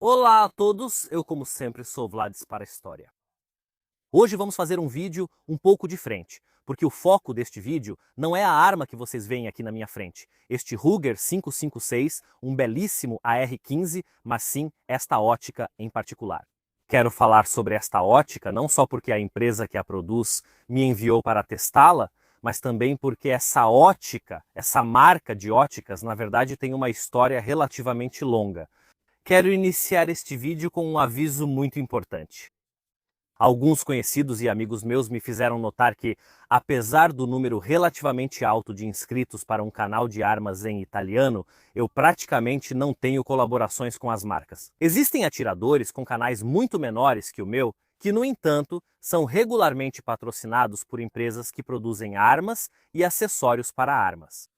Olá a todos, eu como sempre sou Vlades para a História. Hoje vamos fazer um vídeo um pouco diferente, porque o foco deste vídeo não é a arma que vocês veem aqui na minha frente, este Ruger 556, um belíssimo AR-15, mas sim esta ótica em particular. Quero falar sobre esta ótica não só porque a empresa que a produz me enviou para testá-la, mas também porque essa ótica, essa marca de óticas, na verdade tem uma história relativamente longa. Quero iniciar este vídeo com um aviso muito importante. Alguns conhecidos e amigos meus me fizeram notar que, apesar do número relativamente alto de inscritos para um canal de armas em italiano, eu praticamente não tenho colaborações com as marcas. Existem atiradores com canais muito menores que o meu, que, no entanto, são regularmente patrocinados por empresas que produzem armas e acessórios para armas.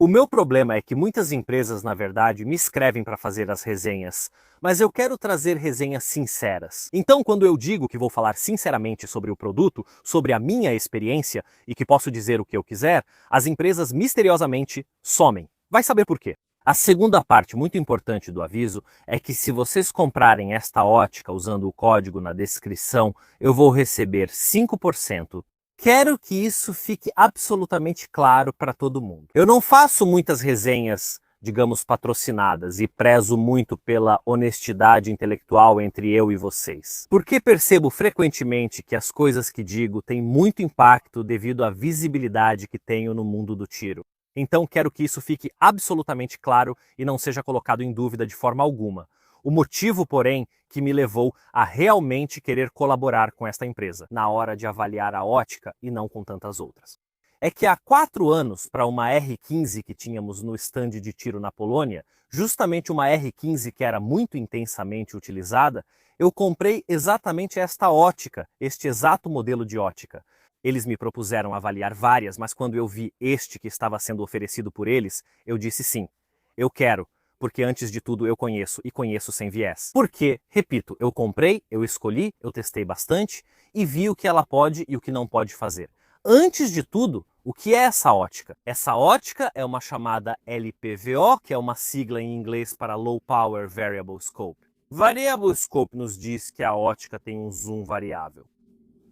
O meu problema é que muitas empresas, na verdade, me escrevem para fazer as resenhas, mas eu quero trazer resenhas sinceras. Então, quando eu digo que vou falar sinceramente sobre o produto, sobre a minha experiência e que posso dizer o que eu quiser, as empresas misteriosamente somem. Vai saber por quê. A segunda parte muito importante do aviso é que se vocês comprarem esta ótica usando o código na descrição, eu vou receber 5%. Quero que isso fique absolutamente claro para todo mundo. Eu não faço muitas resenhas, digamos, patrocinadas e prezo muito pela honestidade intelectual entre eu e vocês. Porque percebo frequentemente que as coisas que digo têm muito impacto devido à visibilidade que tenho no mundo do tiro. Então quero que isso fique absolutamente claro e não seja colocado em dúvida de forma alguma. O motivo, porém, que me levou a realmente querer colaborar com esta empresa, na hora de avaliar a ótica e não com tantas outras. É que há 4 anos, para uma R15 que tínhamos no stand de tiro na Polônia, justamente uma R15 que era muito intensamente utilizada, eu comprei exatamente esta ótica, este exato modelo de ótica. Eles me propuseram avaliar várias, mas quando eu vi este que estava sendo oferecido por eles, eu disse sim, eu quero. Porque antes de tudo eu conheço e conheço sem viés. Porque, repito, eu comprei, eu escolhi, eu testei bastante e vi o que ela pode e o que não pode fazer. Antes de tudo, o que é essa ótica? Essa ótica é uma chamada LPVO, que é uma sigla em inglês para Low Power Variable Scope. Variable Scope nos diz que a ótica tem um zoom variável.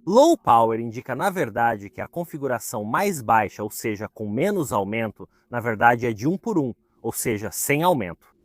Low Power indica, na verdade, que a configuração mais baixa, ou seja, com menos aumento, na verdade é de 1 por 1, ou seja, sem aumento.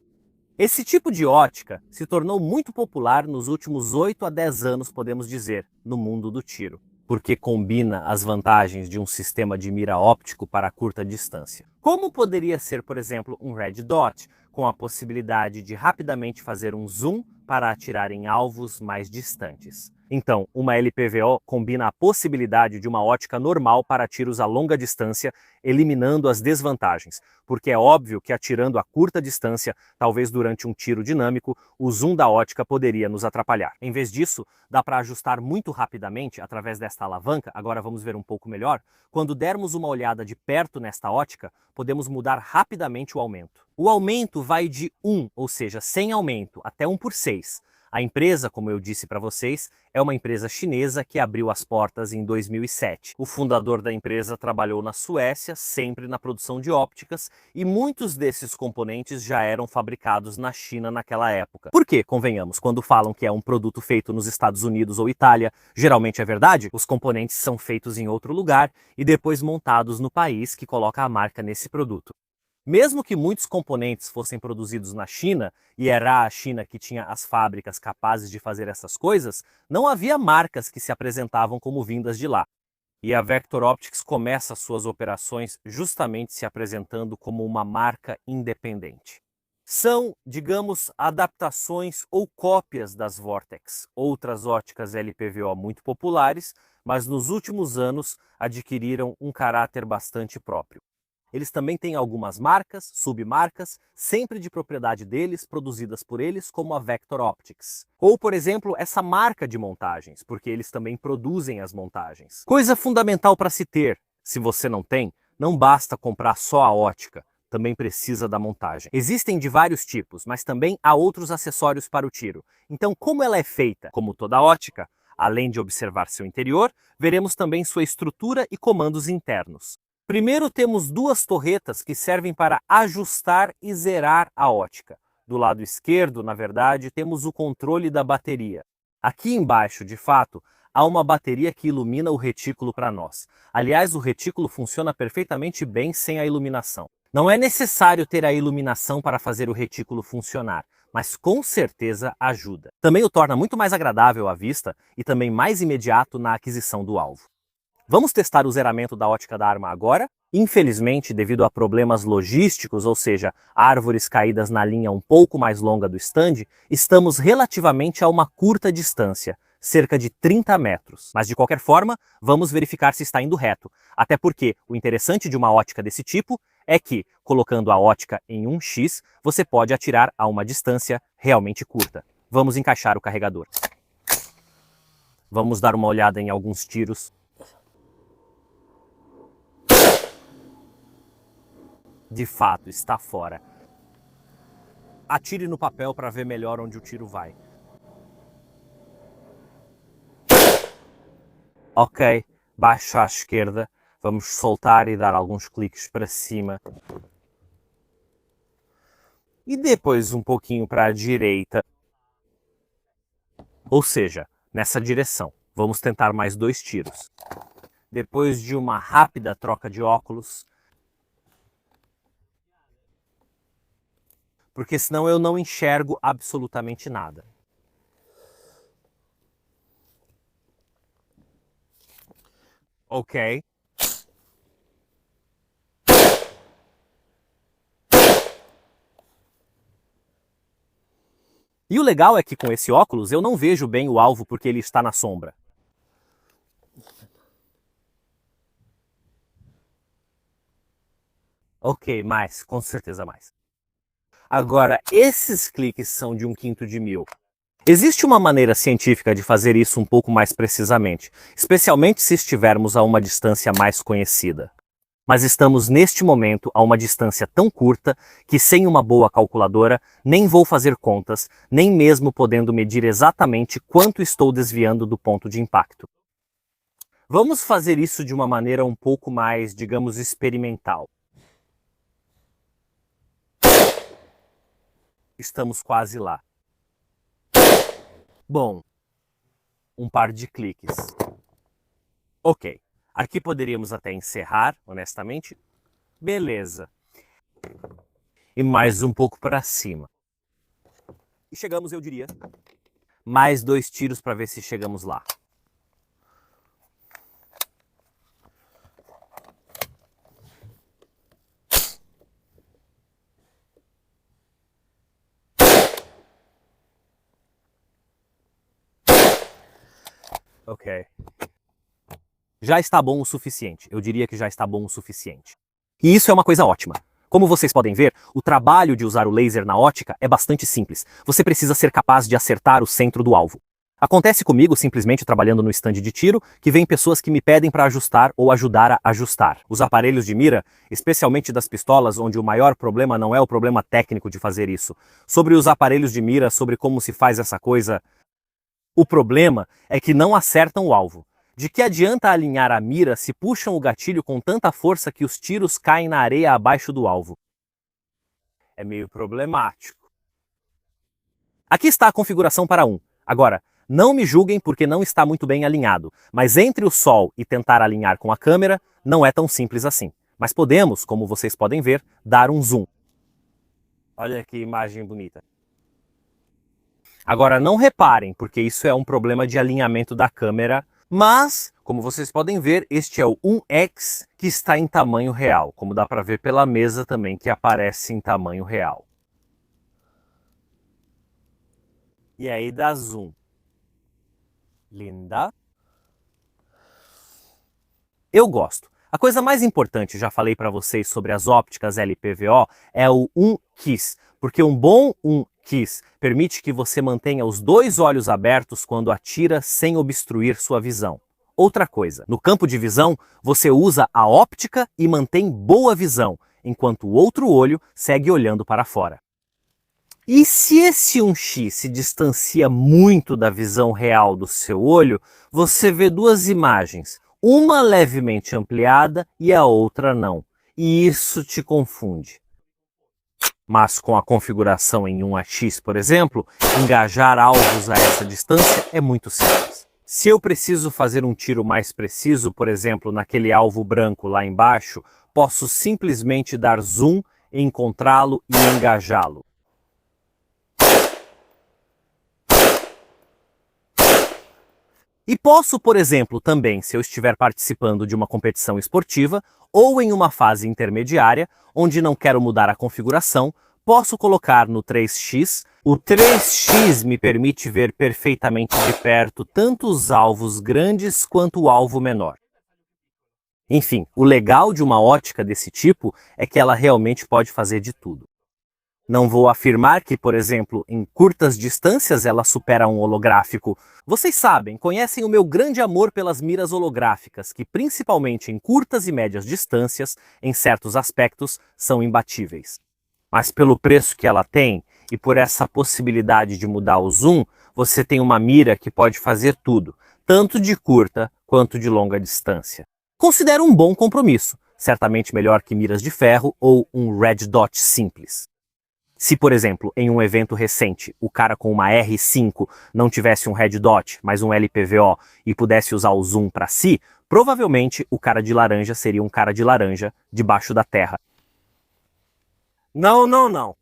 Esse tipo de ótica se tornou muito popular nos últimos 8 a 10 anos, podemos dizer, no mundo do tiro, porque combina as vantagens de um sistema de mira óptico para curta distância. Como poderia ser, por exemplo, um Red Dot, com a possibilidade de rapidamente fazer um zoom para atirar em alvos mais distantes. Então, uma LPVO combina a possibilidade de uma ótica normal para tiros a longa distância, eliminando as desvantagens, porque é óbvio que atirando a curta distância, talvez durante um tiro dinâmico, o zoom da ótica poderia nos atrapalhar. Em vez disso, dá para ajustar muito rapidamente através desta alavanca, agora vamos ver um pouco melhor. Quando dermos uma olhada de perto nesta ótica, podemos mudar rapidamente o aumento. O aumento vai de 1, ou seja, sem aumento, até 1 por 6. A empresa, como eu disse para vocês, é uma empresa chinesa que abriu as portas em 2007. O fundador da empresa trabalhou na Suécia, sempre na produção de ópticas, e muitos desses componentes já eram fabricados na China naquela época. Por quê? Convenhamos, quando falam que é um produto feito nos Estados Unidos ou Itália, geralmente é verdade, os componentes são feitos em outro lugar e depois montados no país que coloca a marca nesse produto. Mesmo que muitos componentes fossem produzidos na China, e era a China que tinha as fábricas capazes de fazer essas coisas, não havia marcas que se apresentavam como vindas de lá. E a Vector Optics começa suas operações justamente se apresentando como uma marca independente. São, digamos, adaptações ou cópias das Vortex, outras óticas LPVO muito populares, mas nos últimos anos adquiriram um caráter bastante próprio. Eles também têm algumas marcas, submarcas, sempre de propriedade deles, produzidas por eles, como a Vector Optics. Ou, por exemplo, essa marca de montagens, porque eles também produzem as montagens. Coisa fundamental para se ter, se você não tem, não basta comprar só a ótica, também precisa da montagem. Existem de vários tipos, mas também há outros acessórios para o tiro. Então, como ela é feita? Como toda ótica, além de observar seu interior, veremos também sua estrutura e comandos internos. Primeiro temos duas torretas que servem para ajustar e zerar a ótica. Do lado esquerdo, na verdade, temos o controle da bateria. Aqui embaixo, de fato, há uma bateria que ilumina o retículo para nós. Aliás, o retículo funciona perfeitamente bem sem a iluminação. Não é necessário ter a iluminação para fazer o retículo funcionar, mas com certeza ajuda. Também o torna muito mais agradável à vista e também mais imediato na aquisição do alvo. Vamos testar o zeramento da ótica da arma agora? Infelizmente, devido a problemas logísticos, ou seja, árvores caídas na linha um pouco mais longa do stand, estamos relativamente a uma curta distância, cerca de 30 metros. Mas de qualquer forma, vamos verificar se está indo reto, até porque o interessante de uma ótica desse tipo é que, colocando a ótica em 1x, você pode atirar a uma distância realmente curta. Vamos encaixar o carregador. Vamos dar uma olhada em alguns tiros. De fato, está fora. Atire no papel para ver melhor onde o tiro vai. Ok, baixo à esquerda. Vamos soltar e dar alguns cliques para cima. E depois um pouquinho para a direita. Ou seja, nessa direção. Vamos tentar mais 2 tiros. Depois de uma rápida troca de óculos, porque senão eu não enxergo absolutamente nada. Ok. E o legal é que com esse óculos eu não vejo bem o alvo porque ele está na sombra. Ok, mais, com certeza mais. Agora, esses cliques são de 1/5 de mil. Existe uma maneira científica de fazer isso um pouco mais precisamente, especialmente se estivermos a uma distância mais conhecida. Mas estamos neste momento a uma distância tão curta que sem uma boa calculadora nem vou fazer contas, nem mesmo podendo medir exatamente quanto estou desviando do ponto de impacto. Vamos fazer isso de uma maneira um pouco mais, digamos, experimental. Estamos quase lá. Bom, um par de cliques. Ok, aqui poderíamos até encerrar, honestamente. Beleza. E mais um pouco para cima. E chegamos, eu diria. Mais 2 tiros para ver se chegamos lá. Ok. Já está bom o suficiente. Eu diria que já está bom o suficiente. E isso é uma coisa ótima. Como vocês podem ver, o trabalho de usar o laser na ótica é bastante simples. Você precisa ser capaz de acertar o centro do alvo. Acontece comigo simplesmente trabalhando no stand de tiro, que vem pessoas que me pedem para ajustar ou ajudar a ajustar. Os aparelhos de mira, especialmente das pistolas, onde o maior problema não é o problema técnico de fazer isso. Sobre os aparelhos de mira, sobre como se faz essa coisa, o problema é que não acertam o alvo. De que adianta alinhar a mira se puxam o gatilho com tanta força que os tiros caem na areia abaixo do alvo? É meio problemático. Aqui está a configuração para 1. Agora, não me julguem porque não está muito bem alinhado, mas entre o sol e tentar alinhar com a câmera, não é tão simples assim. Mas podemos, como vocês podem ver, dar um zoom. Olha que imagem bonita. Agora não reparem, porque isso é um problema de alinhamento da câmera, mas, como vocês podem ver, este é o 1x que está em tamanho real, como dá para ver pela mesa também que aparece em tamanho real. E aí dá zoom. Linda. Eu gosto. A coisa mais importante, já falei para vocês sobre as ópticas LPVO, é o 1x, porque um bom 1x permite que você mantenha os 2 olhos abertos quando atira sem obstruir sua visão. Outra coisa, no campo de visão, você usa a óptica e mantém boa visão, enquanto o outro olho segue olhando para fora. E se esse 1x se distancia muito da visão real do seu olho, você vê 2 imagens, uma levemente ampliada e a outra não. E isso te confunde. Mas com a configuração em 1x, por exemplo, engajar alvos a essa distância é muito simples. Se eu preciso fazer um tiro mais preciso, por exemplo, naquele alvo branco lá embaixo, posso simplesmente dar zoom, encontrá-lo e engajá-lo. E posso, por exemplo, também, se eu estiver participando de uma competição esportiva ou em uma fase intermediária, onde não quero mudar a configuração, posso colocar no 3x. O 3x me permite ver perfeitamente de perto tanto os alvos grandes quanto o alvo menor. Enfim, o legal de uma ótica desse tipo é que ela realmente pode fazer de tudo. Não vou afirmar que, por exemplo, em curtas distâncias ela supera um holográfico. Vocês sabem, conhecem o meu grande amor pelas miras holográficas, que principalmente em curtas e médias distâncias, em certos aspectos, são imbatíveis. Mas pelo preço que ela tem, e por essa possibilidade de mudar o zoom, você tem uma mira que pode fazer tudo, tanto de curta quanto de longa distância. Considero um bom compromisso, certamente melhor que miras de ferro ou um red dot simples. Se, por exemplo, em um evento recente, o cara com uma R5 não tivesse um Red Dot, mas um LPVO e pudesse usar o zoom para si, provavelmente o cara de laranja seria um cara de laranja debaixo da terra. Não.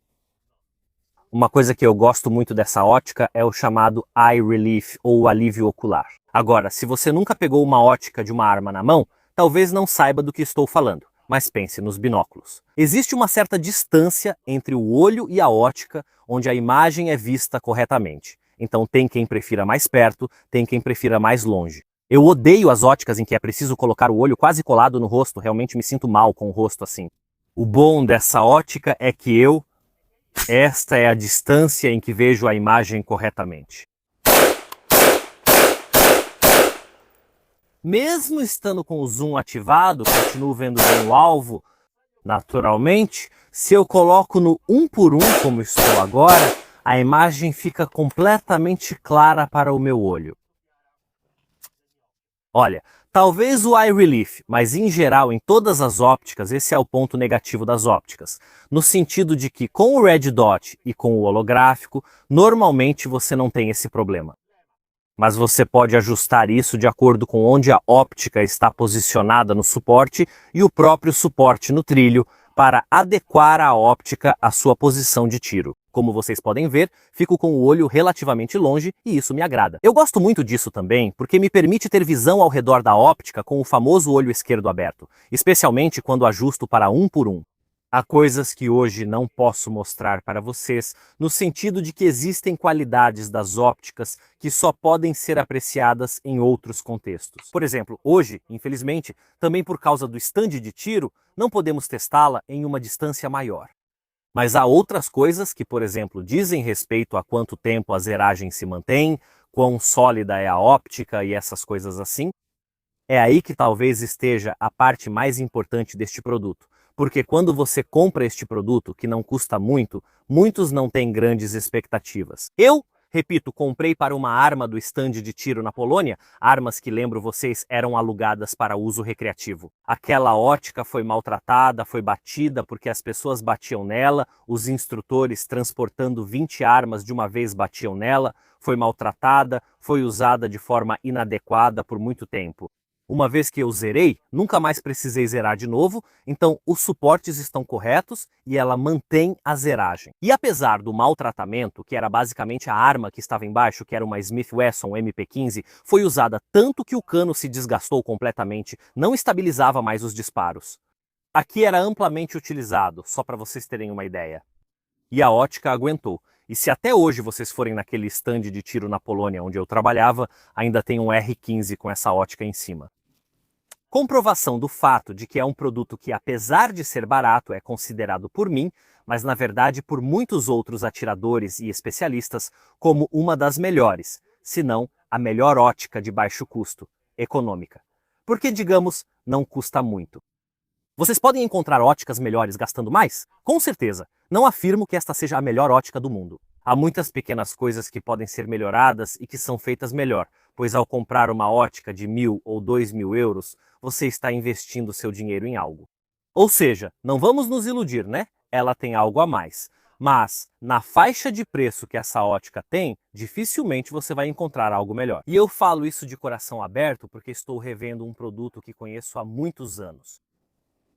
Uma coisa que eu gosto muito dessa ótica é o chamado eye relief ou alívio ocular. Agora, se você nunca pegou uma ótica de uma arma na mão, talvez não saiba do que estou falando. Mas pense nos binóculos. Existe uma certa distância entre o olho e a ótica, onde a imagem é vista corretamente. Então tem quem prefira mais perto, tem quem prefira mais longe. Eu odeio as óticas em que é preciso colocar o olho quase colado no rosto, realmente me sinto mal com o rosto assim. O bom dessa ótica é que esta é a distância em que vejo a imagem corretamente. Mesmo estando com o zoom ativado, continuo vendo bem o alvo. Naturalmente, se eu coloco no 1 por 1, como estou agora, a imagem fica completamente clara para o meu olho. Olha, talvez o eye relief, mas em geral em todas as ópticas, esse é o ponto negativo das ópticas, no sentido de que com o red dot e com o holográfico, normalmente você não tem esse problema. Mas você pode ajustar isso de acordo com onde a óptica está posicionada no suporte e o próprio suporte no trilho para adequar a óptica à sua posição de tiro. Como vocês podem ver, fico com o olho relativamente longe e isso me agrada. Eu gosto muito disso também porque me permite ter visão ao redor da óptica com o famoso olho esquerdo aberto, especialmente quando ajusto para 1 por 1. Há coisas que hoje não posso mostrar para vocês, no sentido de que existem qualidades das ópticas que só podem ser apreciadas em outros contextos. Por exemplo, hoje, infelizmente, também por causa do stand de tiro, não podemos testá-la em uma distância maior. Mas há outras coisas que, por exemplo, dizem respeito a quanto tempo a zeragem se mantém, quão sólida é a óptica e essas coisas assim. É aí que talvez esteja a parte mais importante deste produto. Porque quando você compra este produto, que não custa muito, muitos não têm grandes expectativas. Eu, repito, comprei para uma arma do stand de tiro na Polônia, armas que, lembro vocês, eram alugadas para uso recreativo. Aquela ótica foi maltratada, foi batida porque as pessoas batiam nela, os instrutores transportando 20 armas de uma vez batiam nela, foi maltratada, foi usada de forma inadequada por muito tempo. Uma vez que eu zerei, nunca mais precisei zerar de novo, então os suportes estão corretos e ela mantém a zeragem. E apesar do maltratamento, que era basicamente a arma que estava embaixo, que era uma Smith Wesson MP15, foi usada tanto que o cano se desgastou completamente, não estabilizava mais os disparos. Aqui era amplamente utilizado, só para vocês terem uma ideia. E a ótica aguentou. E se até hoje vocês forem naquele stand de tiro na Polônia onde eu trabalhava, ainda tem um R15 com essa ótica em cima. Comprovação do fato de que é um produto que, apesar de ser barato, é considerado por mim, mas na verdade por muitos outros atiradores e especialistas, como uma das melhores, se não a melhor ótica de baixo custo, econômica. Porque, digamos, não custa muito. Vocês podem encontrar óticas melhores gastando mais? Com certeza. Não afirmo que esta seja a melhor ótica do mundo. Há muitas pequenas coisas que podem ser melhoradas e que são feitas melhor, pois ao comprar uma ótica de 1.000 ou 2.000 euros, você está investindo seu dinheiro em algo. Ou seja, não vamos nos iludir, né? Ela tem algo a mais. Mas, na faixa de preço que essa ótica tem, dificilmente você vai encontrar algo melhor. E eu falo isso de coração aberto porque estou revendo um produto que conheço há muitos anos.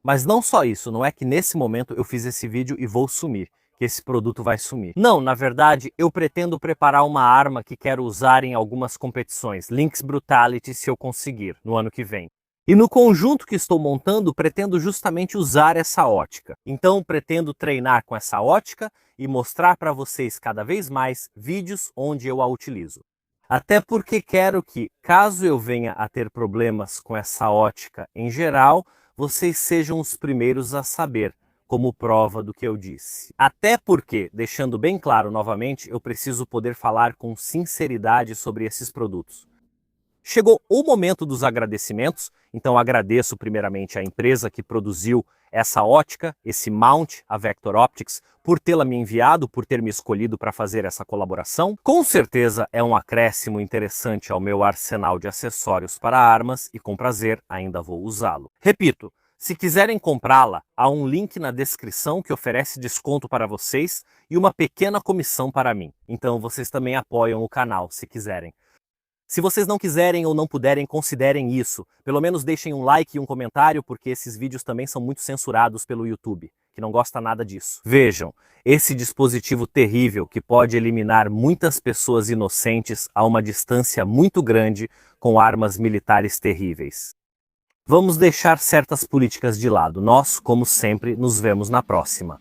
Mas não só isso, não é que nesse momento eu fiz esse vídeo e vou sumir, que esse produto vai sumir. Não, na verdade, eu pretendo preparar uma arma que quero usar em algumas competições, Lynx Brutality se eu conseguir, no ano que vem. E no conjunto que estou montando, pretendo justamente usar essa ótica. Então, pretendo treinar com essa ótica e mostrar para vocês cada vez mais vídeos onde eu a utilizo. Até porque quero que, caso eu venha a ter problemas com essa ótica em geral, vocês sejam os primeiros a saber, como prova do que eu disse. Até porque, deixando bem claro novamente, eu preciso poder falar com sinceridade sobre esses produtos. Chegou o momento dos agradecimentos, então agradeço primeiramente à empresa que produziu essa ótica, esse mount, a Vector Optics, por tê-la me enviado, por ter me escolhido para fazer essa colaboração. Com certeza é um acréscimo interessante ao meu arsenal de acessórios para armas e com prazer ainda vou usá-lo. Repito, se quiserem comprá-la, há um link na descrição que oferece desconto para vocês e uma pequena comissão para mim. Então vocês também apoiam o canal se quiserem. Se vocês não quiserem ou não puderem, considerem isso. Pelo menos deixem um like e um comentário, porque esses vídeos também são muito censurados pelo YouTube, que não gosta nada disso. Vejam, esse dispositivo terrível que pode eliminar muitas pessoas inocentes a uma distância muito grande com armas militares terríveis. Vamos deixar certas políticas de lado. Nós, como sempre, nos vemos na próxima.